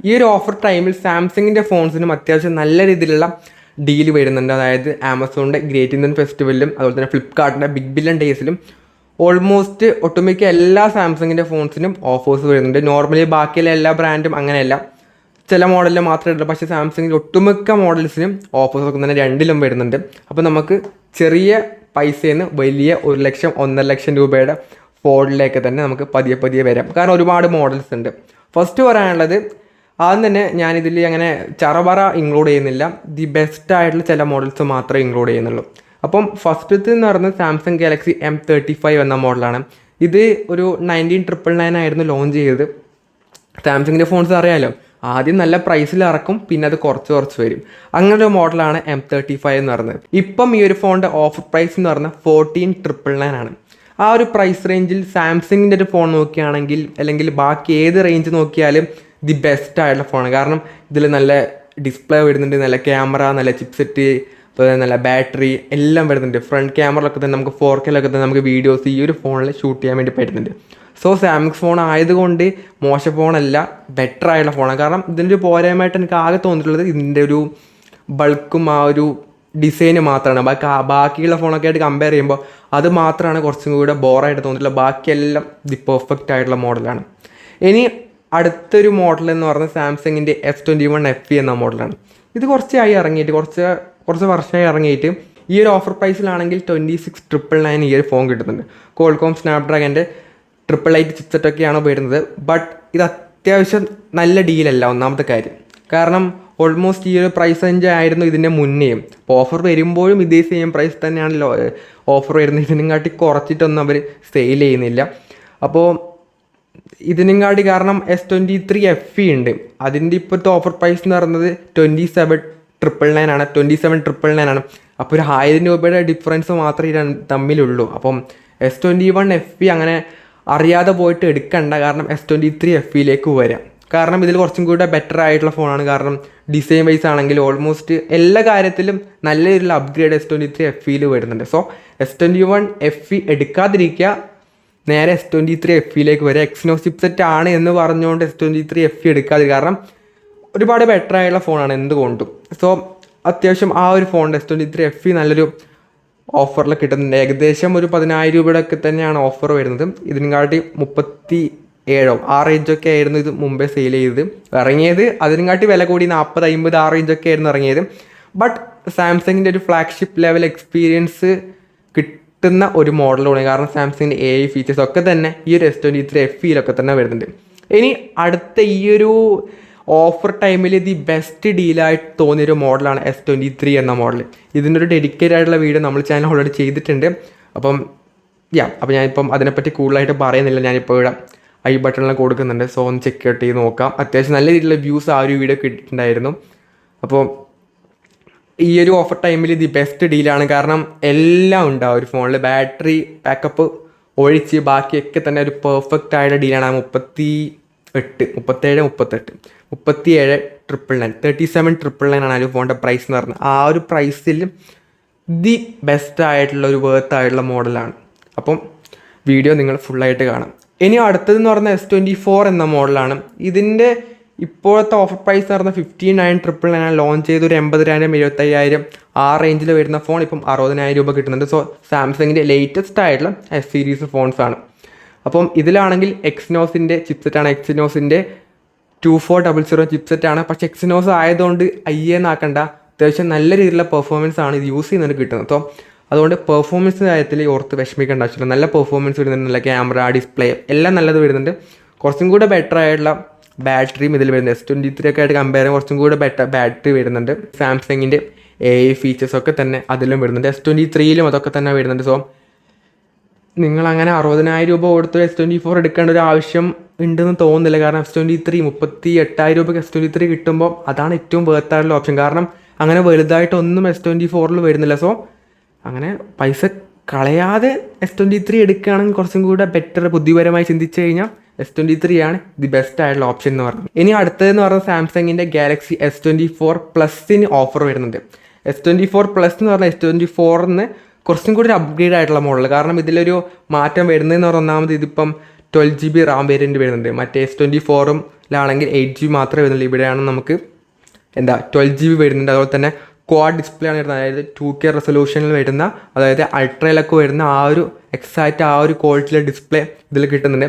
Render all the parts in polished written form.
ഈ ഒരു ഓഫർ ടൈമിൽ സാംസങ്ങിൻ്റെ ഫോൺസിനും അത്യാവശ്യം നല്ല രീതിയിലുള്ള ഡീൽ വരുന്നുണ്ട്. അതായത് ആമസോണിൻ്റെ ഗ്രേറ്റ് ഇന്ത്യൻ ഫെസ്റ്റിവലിലും അതുപോലെ തന്നെ ഫ്ലിപ്കാർട്ടിൻ്റെ ബിഗ് ബില്യൺ ഡേയ്സിലും ഓൾമോസ്റ്റ് ഒട്ടുമിക്ക എല്ലാ സാംസങ്ങിൻ്റെ ഫോൺസിനും ഓഫേഴ്സ് വരുന്നുണ്ട്. നോർമലി ബാക്കിയുള്ള എല്ലാ ബ്രാൻഡും അങ്ങനെയല്ല, ചില മോഡലിൽ മാത്രമേ ഉള്ളൂ. പക്ഷേ സാംസങ്ങിൻ്റെ ഒട്ടുമിക്ക മോഡൽസിനും ഓഫേഴ്സ് ഒക്കെ തന്നെ രണ്ടിലും വരുന്നുണ്ട്. അപ്പോൾ നമുക്ക് ചെറിയ പൈസയിൽ നിന്ന് വലിയ 1 ലക്ഷം 1.5 ലക്ഷം രൂപയുടെ ഫോണിലേക്ക് തന്നെ നമുക്ക് പതിയെ പതിയെ വരാം. കാരണം ഒരുപാട് മോഡൽസ് ഉണ്ട്. ഫസ്റ്റ് പറയാനുള്ളത്, ആദ്യം തന്നെ ഞാനിതിൽ അങ്ങനെ ചറപറ ഇൻക്ലൂഡ് ചെയ്യുന്നില്ല, ദി ബെസ്റ്റ് ആയിട്ടുള്ള ചില മോഡൽസ് മാത്രമേ ഇൻക്ലൂഡ് ചെയ്യുന്നുള്ളൂ. അപ്പം ഫസ്റ്റത്തെ എന്ന് പറയുന്നത് സാംസങ് ഗാലക്സി M35 എന്ന മോഡലാണ്. ഇത് ഒരു 19,999 ആയിരുന്നു ലോഞ്ച് ചെയ്തത്. സാംസങ്ങിൻ്റെ ഫോൺസ് അറിയാമല്ലോ, ആദ്യം നല്ല പ്രൈസിൽ ഇറക്കും, പിന്നെ അത് കുറച്ച് വരും. അങ്ങനെ ഒരു മോഡലാണ് M35 എന്ന് പറയുന്നത്. ഇപ്പം ഈ ഒരു ഫോണിൻ്റെ ഓഫർ പ്രൈസ് എന്ന് പറഞ്ഞാൽ 14,999 ആണ്. ആ ഒരു പ്രൈസ് റേഞ്ചിൽ സാംസങ്ങിൻ്റെ ഒരു ഫോൺ നോക്കുകയാണെങ്കിൽ, അല്ലെങ്കിൽ ബാക്കി ഏത് റേഞ്ച് നോക്കിയാലും ദി ബെസ്റ്റ് ആയിട്ടുള്ള ഫോണാണ്. കാരണം ഇതിൽ നല്ല ഡിസ്പ്ലേ വരുന്നുണ്ട്, നല്ല ക്യാമറ, നല്ല ചിപ്സെറ്റ്, അതുപോലെ നല്ല ബാറ്ററി എല്ലാം വരുന്നുണ്ട്. ഫ്രണ്ട് ക്യാമറയിലൊക്കെ തന്നെ നമുക്ക് 4K തന്നെ നമുക്ക് വീഡിയോസ് ഈ ഒരു ഫോണിൽ ഷൂട്ട് ചെയ്യാൻ വേണ്ടി പറ്റുന്നുണ്ട്. സോ സാംസങ് ഫോൺ ആയതുകൊണ്ട് മോശം ഫോണല്ല, ബെറ്റർ ആയിട്ടുള്ള ഫോണാണ്. കാരണം ഇതിൻ്റെ ഒരു പോരായ്മയായിട്ട് എനിക്ക് ആകെ തോന്നിയിട്ടുള്ളത് ഇതിൻ്റെ ഒരു ബൾക്കും ആ ഒരു ഡിസൈന് മാത്രമാണ്. ബാക്കിയുള്ള ഫോണൊക്കെ ആയിട്ട് കമ്പയർ ചെയ്യുമ്പോൾ അത് മാത്രമാണ് കുറച്ചും കൂടെ ബോറായിട്ട് തോന്നിയിട്ടുള്ളത്. ബാക്കിയെല്ലാം ദി പെർഫെക്റ്റ് ആയിട്ടുള്ള മോഡലാണ്. ഇനി അടുത്തൊരു മോഡൽ എന്ന് പറയുന്നത് സാംസങ്ങിൻ്റെ S21 FE എന്ന മോഡലാണ്. ഇത് കുറച്ചായി ഇറങ്ങിയിട്ട്, കുറച്ച് വർഷമായി ഇറങ്ങിയിട്ട്. ഈ ഒരു ഓഫർ പ്രൈസിലാണെങ്കിൽ 26,999 ഈ ഒരു ഫോൺ കിട്ടുന്നുണ്ട്. കോൾകോം സ്നാപ്ഡ്രാഗൻ്റെ 888 ചിപ്സെറ്റൊക്കെയാണ് വരുന്നത്. ബട്ട് ഇത് അത്യാവശ്യം നല്ല ഡീലല്ല, ഒന്നാമത്തെ കാര്യം. കാരണം ഓൾമോസ്റ്റ് ഈ ഒരു പ്രൈസ് റേഞ്ച് ആയിരുന്നു ഇതിൻ്റെ മുന്നേയും. അപ്പോൾ ഓഫർ വരുമ്പോഴും ഇതേ സെയിം പ്രൈസ് തന്നെയാണല്ലോ ഓഫർ വരുന്നത്. ഇതിനും കാട്ടി കുറച്ചിട്ടൊന്നും അവർ സെയിൽ ചെയ്യുന്നില്ല. അപ്പോൾ ഇതിനും കാട്ടി, കാരണം S23 FE ഉണ്ട്, അതിൻ്റെ ഇപ്പോഴത്തെ ഓഫർ പ്രൈസ് എന്ന് പറയുന്നത് 27,999 ആണ്. 27,999 ആണ്. അപ്പോൾ ഒരു 1000 രൂപയുടെ ഡിഫറൻസ് മാത്രമേ തമ്മിലുള്ളൂ. അപ്പം S21 FE അങ്ങനെ അറിയാതെ പോയിട്ട് എടുക്കണ്ട. കാരണം S23 FEയിലേക്ക് വരാം. കാരണം ഇതിൽ കുറച്ചും കൂടെ ബെറ്റർ ആയിട്ടുള്ള ഫോണാണ്. കാരണം ഡിസൈൻ വൈസ് ആണെങ്കിൽ ഓൾമോസ്റ്റ് എല്ലാ കാര്യത്തിലും നല്ല രീതിയിലുള്ള അപ്ഗ്രേഡ് S23 FEയിൽ വരുന്നുണ്ട്. സോ S21 FE എടുക്കാതിരിക്കുക, നേരെ S23 FEയിലേക്ക് വരിക. എക്സിനോസ് ചിപ്സെറ്റ് ആണ് എന്ന് പറഞ്ഞുകൊണ്ട് S23 FE എടുക്കാതിരിക്കുക. കാരണം ഒരുപാട് ബെറ്റർ ആയിട്ടുള്ള ഫോണാണ് എന്തുകൊണ്ടും. സോ അത്യാവശ്യം ആ ഒരു ഫോണിൻ്റെ S23 FE നല്ലൊരു ഓഫറിൽ കിട്ടുന്നുണ്ട്. ഏകദേശം ഒരു 10,000 രൂപയുടെ ഒക്കെ തന്നെയാണ് ഓഫർ വരുന്നത്. ഇതിനെക്കാട്ടി 37 ആ റേഞ്ചൊക്കെ ആയിരുന്നു ഇത് മുമ്പേ സെയിൽ ചെയ്തത്. ഇറങ്ങിയത് അതിനെക്കാട്ടി വില കൂടി 40-50 ആ റേഞ്ചൊക്കെ ആയിരുന്നു ഇറങ്ങിയത്. ബട്ട് സാംസങ്ങിൻ്റെ ഒരു ഫ്ലാഗ്ഷിപ്പ് ലെവൽ എക്സ്പീരിയൻസ് കിട്ടുന്ന ഒരു മോഡലാണ്. കാരണം സാംസങ്ങിൻ്റെ AI ഫീച്ചേഴ്സ് ഒക്കെ തന്നെ ഈ ഒരു S23 FEയിലൊക്കെ തന്നെ വരുന്നുണ്ട്. ഇനി അടുത്ത ഈ ഒരു ഓഫർ ടൈമിൽ ദി ബെസ്റ്റ് ഡീലായിട്ട് തോന്നിയൊരു മോഡലാണ് S23 എന്ന മോഡൽ. ഇതിൻ്റെ ഒരു ഡെഡിക്കേറ്റഡ് ആയിട്ടുള്ള വീഡിയോ നമ്മൾ ചാനൽ ഓൾറെഡി ചെയ്തിട്ടുണ്ട്. അപ്പം ഞാനിപ്പം അതിനെപ്പറ്റി കൂടുതലായിട്ട് പറയുന്നില്ല. ഞാനിപ്പോൾ ഇവിടെ ഐ ബട്ടണിൽ കൊടുക്കുന്നുണ്ട്. സോ ഒന്ന് ചെക്ക് ഔട്ട് ചെയ്ത് നോക്കാം. അത്യാവശ്യം നല്ല രീതിയിലുള്ള വ്യൂസ് ആ ഒരു വീഡിയോ കിട്ടിയിട്ടുണ്ടായിരുന്നു. അപ്പോൾ ഈ ഒരു ഓഫർ ടൈമിൽ ദി ബെസ്റ്റ് ഡീലാണ്. കാരണം എല്ലാം ഉണ്ട് ആ ഒരു ഫോണിൽ. ബാറ്ററി ബാക്കപ്പ് ഒഴിച്ച് ബാക്കിയൊക്കെ തന്നെ ഒരു പെർഫെക്റ്റ് ആയിട്ടുള്ള ഡീലാണ്. 37,999 ആണ് ആ ഒരു ഫോണിൻ്റെ പ്രൈസ് എന്ന് പറഞ്ഞാൽ. ആ ഒരു പ്രൈസിൽ ദി ബെസ്റ്റ് ആയിട്ടുള്ള ഒരു വേർത്ത് ആയിട്ടുള്ള മോഡലാണ്. അപ്പം വീഡിയോ നിങ്ങൾ ഫുള്ളായിട്ട് കാണാം. ഇനി അടുത്തതെന്ന് പറഞ്ഞാൽ S24 എന്ന മോഡലാണ്. ഇതിൻ്റെ ഇപ്പോഴത്തെ ഓഫർ പ്രൈസ് എന്ന് പറഞ്ഞാൽ 59,999 ലോഞ്ച് ചെയ്ത് ഒരു 80,000 75,000 ആ റേഞ്ചിൽ വരുന്ന ഫോൺ ഇപ്പം 60,000 രൂപ കിട്ടുന്നുണ്ട്. സോ സാംസങ്ങിൻ്റെ ലേറ്റസ്റ്റ് ആയിട്ടുള്ള S സീരീസ് ഫോൺസാണ്. അപ്പം ഇതിലാണെങ്കിൽ എക്സിനോസിൻ്റെ ചിപ്സെറ്റാണ്. എക്സിനോസിൻ്റെ 2400 ചിപ്സെറ്റാണ്. പക്ഷേ എക്സിനോസ് ആയതുകൊണ്ട് എന്നാക്കണ്ട, അത്യാവശ്യം നല്ല രീതിയിലുള്ള പെർഫോമൻസ് ആണ് ഇത് യൂസ് ചെയ്യുന്നതിന് കിട്ടുന്നത്. സോ അതുകൊണ്ട് പെർഫോമൻസ് കാര്യത്തിൽ ഓർത്ത് വിഷമിക്കേണ്ട ആവശ്യമില്ല. നല്ല പെർഫോമൻസ് വരുന്നുണ്ട്, നല്ല ക്യാമറ, ഡിസ്പ്ലേ എല്ലാം നല്ലത് വരുന്നുണ്ട്. കുറച്ചും കൂടെ ബെറ്റർ ആയിട്ടുള്ള ബാറ്ററിയും ഇതിൽ വരുന്നത്. S23 ഒക്കെ ആയിട്ട് കമ്പയർ ചെയ്യുമ്പോൾ കുറച്ചും കൂടെ ബെറ്റർ ബാറ്ററി വരുന്നുണ്ട്. സാംസങ്ങിൻ്റെ AI ഫീച്ചേഴ്സൊക്കെ തന്നെ അതിലും വരുന്നുണ്ട്. S23യിലും അതൊക്കെ തന്നെ വരുന്നുണ്ട്. സോ നിങ്ങളങ്ങനെ 60,000 രൂപ കൊടുത്ത് S24 എടുക്കേണ്ട ഒരു ആവശ്യം ഉണ്ടെന്ന് തോന്നുന്നില്ല. കാരണം S23 38,000 രൂപയ്ക്ക് S23 കിട്ടുമ്പോൾ അതാണ് ഏറ്റവും വേർത്തായിട്ടുള്ള ഓപ്ഷൻ. കാരണം അങ്ങനെ വലുതായിട്ടൊന്നും S24ൽ വരുന്നില്ല. സോ അങ്ങനെ പൈസ കളയാതെ S23 എടുക്കുകയാണെങ്കിൽ കുറച്ചും കൂടെ ബെറ്റർ, ബുദ്ധിപരമായി ചിന്തിച്ചു കഴിഞ്ഞാൽ S23 ആണ് ദി ബെസ്റ്റ് ആയിട്ടുള്ള ഓപ്ഷൻ എന്ന് പറയുന്നത്. ഇനി അടുത്തതെന്ന് പറഞ്ഞാൽ സാംസങ്ങിൻ്റെ ഗാലക്സി S24 പ്ലസിന് ഓഫർ വരുന്നുണ്ട്. S24 പ്ലസ് എന്ന് പറഞ്ഞാൽ S24ന് കുറച്ചും കൂടി ഒരു അപ്ഗ്രേഡ് ആയിട്ടുള്ള മോഡൽ. കാരണം ഇതിലൊരു മാറ്റം വരുന്നതെന്ന് പറഞ്ഞാൽ ഒന്നാമത് ഇതിപ്പം 12 GB റാം വേരിയൻറ്റ് വരുന്നുണ്ട്. മറ്റേ S24 ഫോണിലാണെങ്കിൽ 8GB മാത്രമേ വരുന്നുള്ളൂ. ഇവിടെയാണ് നമുക്ക് 12GB വരുന്നുണ്ട്. അതുപോലെ തന്നെ ക്വാഡ് ഡിസ്പ്ലേ ആണ് വരുന്നത്, അതായത് 2K റെസൊല്യൂഷനിൽ വരുന്ന, അതായത് അൾട്രയിലൊക്കെ വരുന്ന ആ ഒരു എക്സാക്റ്റ് ആ ഒരു ക്വാളിറ്റിയിലെ ഡിസ്പ്ലേ ഇതിൽ കിട്ടുന്നുണ്ട്.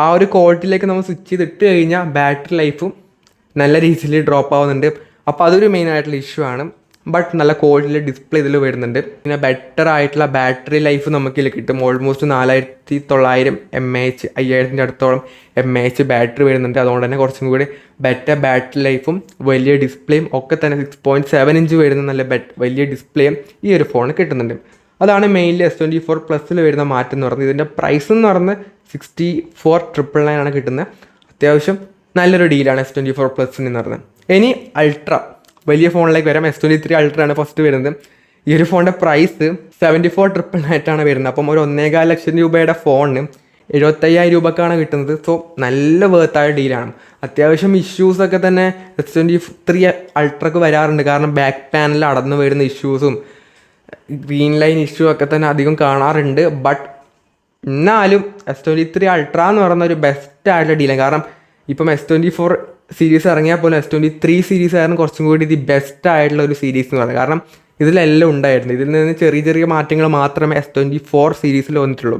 ആ ഒരു ക്വാളിറ്റിയിലേക്ക് നമ്മൾ സ്വിച്ച് ചെയ്തിട്ട് കഴിഞ്ഞാൽ ബാറ്ററി ലൈഫും നല്ല രീതിയിൽ ഡ്രോപ്പ് ആവുന്നുണ്ട്. അപ്പോൾ അതൊരു മെയിൻ ആയിട്ടുള്ള ഇഷ്യൂ ആണ്. ബട്ട് നല്ല ക്വാളിറ്റിയിലെ ഡിസ്പ്ലേ ഇതിൽ വരുന്നുണ്ട്. പിന്നെ ബെറ്റർ ആയിട്ടുള്ള ബാറ്ററി ലൈഫ് നമുക്കിതിൽ കിട്ടും. ഓൾമോസ്റ്റ് 4900 mAh, 5000 അടുത്തോളം mAh ബാറ്ററി വരുന്നുണ്ട്. അതുകൊണ്ട് തന്നെ കുറച്ചും കൂടി ബെറ്റർ ബാറ്ററി ലൈഫും വലിയ ഡിസ്പ്ലേയും ഒക്കെ തന്നെ 6.7 ഇഞ്ച് വരുന്ന നല്ല വലിയ ഡിസ്പ്ലേയും ഈ ഒരു ഫോൺ കിട്ടുന്നുണ്ട്. അതാണ് മെയിൻലി S24 Plus വരുന്ന മാറ്റം എന്ന് പറയുന്നത്. ഇതിൻ്റെ പ്രൈസ് എന്ന് പറഞ്ഞ് 64,999 ആണ് കിട്ടുന്നത്. അത്യാവശ്യം നല്ലൊരു ഡീലാണ് S24 Plus എന്ന് പറഞ്ഞത്. ഇനി അൾട്ര വലിയ ഫോണിലേക്ക് വരാം. S23 Ultra ആണ് ഫസ്റ്റ് വരുന്നത്. ഈ ഒരു ഫോണിൻ്റെ പ്രൈസ് 74,999 വരുന്നത്. അപ്പം ഒരു 1.25 ലക്ഷം രൂപയുടെ ഫോണിന് 75,000 രൂപക്കാണ് കിട്ടുന്നത്. സോ നല്ല വേർത്തായ ഡീലാണ്. അത്യാവശ്യം ഇഷ്യൂസൊക്കെ തന്നെ S23 Ultraക്ക് വരാറുണ്ട്. കാരണം ബാക്ക് പാനലിൽ അടന്നു വരുന്ന ഇഷ്യൂസും ഗ്രീൻ ലൈൻ ഇഷ്യൂ ഒക്കെ തന്നെ അധികം കാണാറുണ്ട്. ബട്ട് എന്നാലും S23 Ultra എന്ന് പറയുന്ന ഒരു ബെസ്റ്റ് ആയിട്ടുള്ള ഡീലാണ്. കാരണം ഇപ്പം S24 സീരീസ് ഇറങ്ങിയാൽ പോലും S23 സീരീസ് ആയിരുന്നു കുറച്ചും കൂടി ഇത് ബെസ്റ്റ് ആയിട്ടുള്ള ഒരു സീരീസ് എന്ന് പറയുന്നത്. കാരണം ഇതിലെല്ലാം ഉണ്ടായിരുന്നു. ഇതിൽ നിന്ന് ചെറിയ ചെറിയ മാറ്റങ്ങൾ മാത്രമേ S24 സീരീസിൽ വന്നിട്ടുള്ളൂ.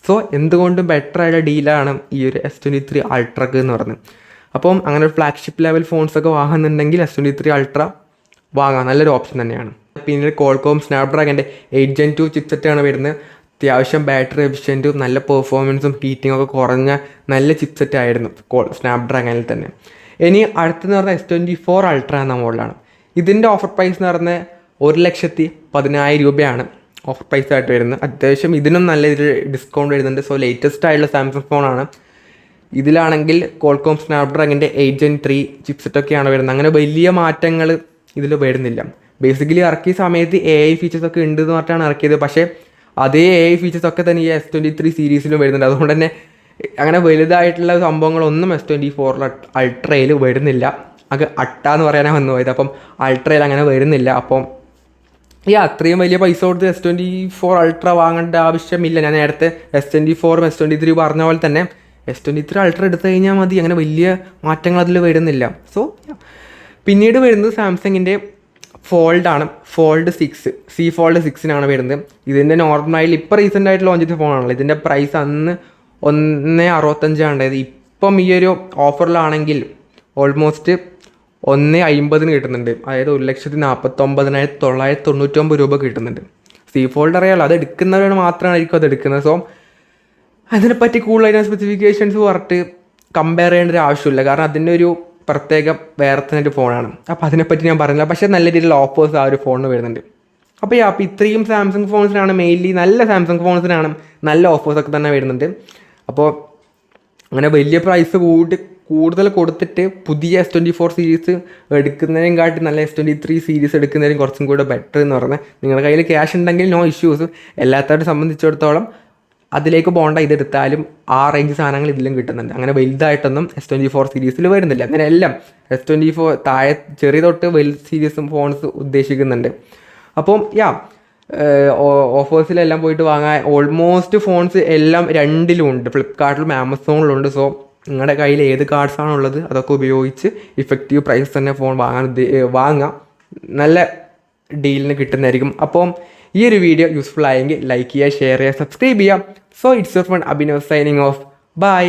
സോ എന്തുകൊണ്ടും ബെറ്റർ ആയിട്ടുള്ള ഡീലാണ് ഈ ഒരു S23 Ultraക്ക് എന്ന് പറയുന്നത്. അപ്പം അങ്ങനെ ഒരു ഫ്ലാഗ്ഷിപ്പ് ലെവൽ ഫോൺസൊക്കെ വാങ്ങുന്നുണ്ടെങ്കിൽ S23 Ultra വാങ്ങാം, നല്ലൊരു ഓപ്ഷൻ തന്നെയാണ്. പിന്നീട് Qualcomm Snapdragonൻ്റെ 8 Gen 2 ചിപ്സെറ്റാണ് വരുന്നത്. അത്യാവശ്യം ബാറ്ററി എഫിഷ്യൻറ്റും നല്ല പെർഫോമൻസും ഹീറ്റിംഗ് ഒക്കെ കുറഞ്ഞ നല്ല ചിപ്സെറ്റ് ആയിരുന്നു സ്നാപ്ഡ്രാഗണിൽ തന്നെ. ഇനി അടുത്തെന്ന് പറഞ്ഞാൽ S24 Ultra എന്ന മോഡലാണ്. ഇതിൻ്റെ ഓഫർ പ്രൈസ് എന്ന് പറഞ്ഞാൽ 1,10,000 രൂപയാണ് ഓഫർ പ്രൈസ് ആയിട്ട് വരുന്നത്. അത്യാവശ്യം ഇതിനും നല്ല രീതിയിൽ ഡിസ്കൗണ്ട് വരുന്നുണ്ട്. സോ ലേറ്റസ്റ്റ് ആയിട്ടുള്ള സാംസങ് ഫോണാണ്. ഇതിലാണെങ്കിൽ Qualcomm Snapdragonൻ്റെ 8 Gen 3 ചിപ്സെറ്റൊക്കെയാണ് വരുന്നത്. അങ്ങനെ വലിയ മാറ്റങ്ങൾ ഇതിൽ വരുന്നില്ല. ബേസിക്കലി ഇറക്കിയ സമയത്ത് AI ഫീച്ചേഴ്സൊക്കെ ഉണ്ട് എന്ന് പറഞ്ഞിട്ടാണ് ഇറക്കിയത്. പക്ഷേ അതേ AI ഫീച്ചേഴ്സൊക്കെ തന്നെ ഈ S23 സീരീസിലും വരുന്നുണ്ട്. അതുകൊണ്ട് തന്നെ അങ്ങനെ വലുതായിട്ടുള്ള സംഭവങ്ങളൊന്നും S24 Ultrയിൽ വരുന്നില്ല. അത് എന്ന് പറയാനാണ് വന്നു പോയത്. അപ്പം Ultrയിൽ അങ്ങനെ വരുന്നില്ല. അപ്പം അത്രയും വലിയ പൈസ കൊടുത്ത് S24 Ultra വാങ്ങേണ്ട ആവശ്യമില്ല. ഞാൻ നേരത്തെ S24 S23 പറഞ്ഞ പോലെ തന്നെ S23 Ultra എടുത്തു കഴിഞ്ഞാൽ മതി. അങ്ങനെ വലിയ മാറ്റങ്ങൾ അതിൽ വരുന്നില്ല. സോ പിന്നീട് വരുന്നത് സാംസങ്ങിൻ്റെ ഫോൾഡാണ്. ഫോൾഡ് 6 C Fold 6 വരുന്നത്. ഇതിൻ്റെ നോർമലായി ഇപ്പോൾ റീസെൻ്റ് ആയിട്ട് ലോഞ്ച് ചെയ്ത ഫോണാണല്ലോ. ഇതിൻ്റെ പ്രൈസ് അന്ന് 1,65 ഉണ്ടായത്. ഇപ്പം ഈ ഒരു ഓഫറിലാണെങ്കിൽ ഓൾമോസ്റ്റ് 1,50 കിട്ടുന്നുണ്ട്. അതായത് 1,49,999 രൂപ കിട്ടുന്നുണ്ട്. C Fold അറിയാമല്ലോ, അത് എടുക്കുന്നവരാണ് മാത്രമായിരിക്കും അത് എടുക്കുന്നത്. സോ അതിനെപ്പറ്റി കൂടുതലായിട്ട് സ്പെസിഫിക്കേഷൻസ് പറഞ്ഞിട്ട് കമ്പയർ ചെയ്യേണ്ട ഒരു ആവശ്യമില്ല. കാരണം അതിൻ്റെ ഒരു പ്രത്യേക വേറെ തന്നെ ഒരു ഫോണാണ്. അപ്പോൾ അതിനെപ്പറ്റി ഞാൻ പറഞ്ഞില്ല. പക്ഷേ നല്ല രീതിയിലുള്ള ഓഫേഴ്സ് ആ ഒരു ഫോണിന് വരുന്നുണ്ട്. അപ്പോൾ ഇത്രയും സാംസങ് ഫോൺസിനാണ് മെയിൻലി നല്ല സാംസങ് ഫോൺസിനാണ് നല്ല ഓഫേഴ്സൊക്കെ തന്നെ വരുന്നുണ്ട്. അപ്പോൾ അങ്ങനെ വലിയ പ്രൈസ് കൂടുതൽ കൊടുത്തിട്ട് പുതിയ S24 സീരീസ് എടുക്കുന്നതിനും കാട്ടി നല്ല S23 സീരീസ് എടുക്കുന്നതിനും കുറച്ചും കൂടെ ബെറ്റർ എന്ന് പറഞ്ഞാൽ നിങ്ങളുടെ കയ്യിൽ ക്യാഷ് ഉണ്ടെങ്കിൽ നോ ഇഷ്യൂസ്. എല്ലാത്തവരും സംബന്ധിച്ചിടത്തോളം അതിലേക്ക് പോകേണ്ട, ഇതെടുത്താലും ആ റേഞ്ച് സാധനങ്ങൾ ഇതിലും കിട്ടുന്നുണ്ട്. അങ്ങനെ വലുതായിട്ടൊന്നും S24 സീരീസിൽ വരുന്നില്ല. അങ്ങനെ എല്ലാം S24 താഴെ ചെറിയ തൊട്ട് വലുത് സീരീസും ഫോൺസ് ഉദ്ദേശിക്കുന്നുണ്ട്. അപ്പം ഓഫേഴ്സിലെല്ലാം പോയിട്ട് വാങ്ങാൻ ഓൾമോസ്റ്റ് ഫോൺസ് എല്ലാം രണ്ടിലും ഉണ്ട്, ഫ്ലിപ്കാർട്ടിലും ആമസോണിലും ഉണ്ട്. സോ നിങ്ങളുടെ കയ്യിൽ ഏത് കാർഡ്സാണോ ഉള്ളത് അതൊക്കെ ഉപയോഗിച്ച് ഇഫക്റ്റീവ് പ്രൈസ് തന്നെ ഫോൺ വാങ്ങാം. നല്ല ഡീലിന് കിട്ടുന്നതായിരിക്കും. അപ്പം ഈ ഒരു വീഡിയോ യൂസ്ഫുൾ ആയെങ്കിൽ ലൈക്ക് ചെയ്യുക, ഷെയർ ചെയ്യുക, സബ്സ്ക്രൈബ് ചെയ്യുക. So it's your friend Abhinav signing off. By.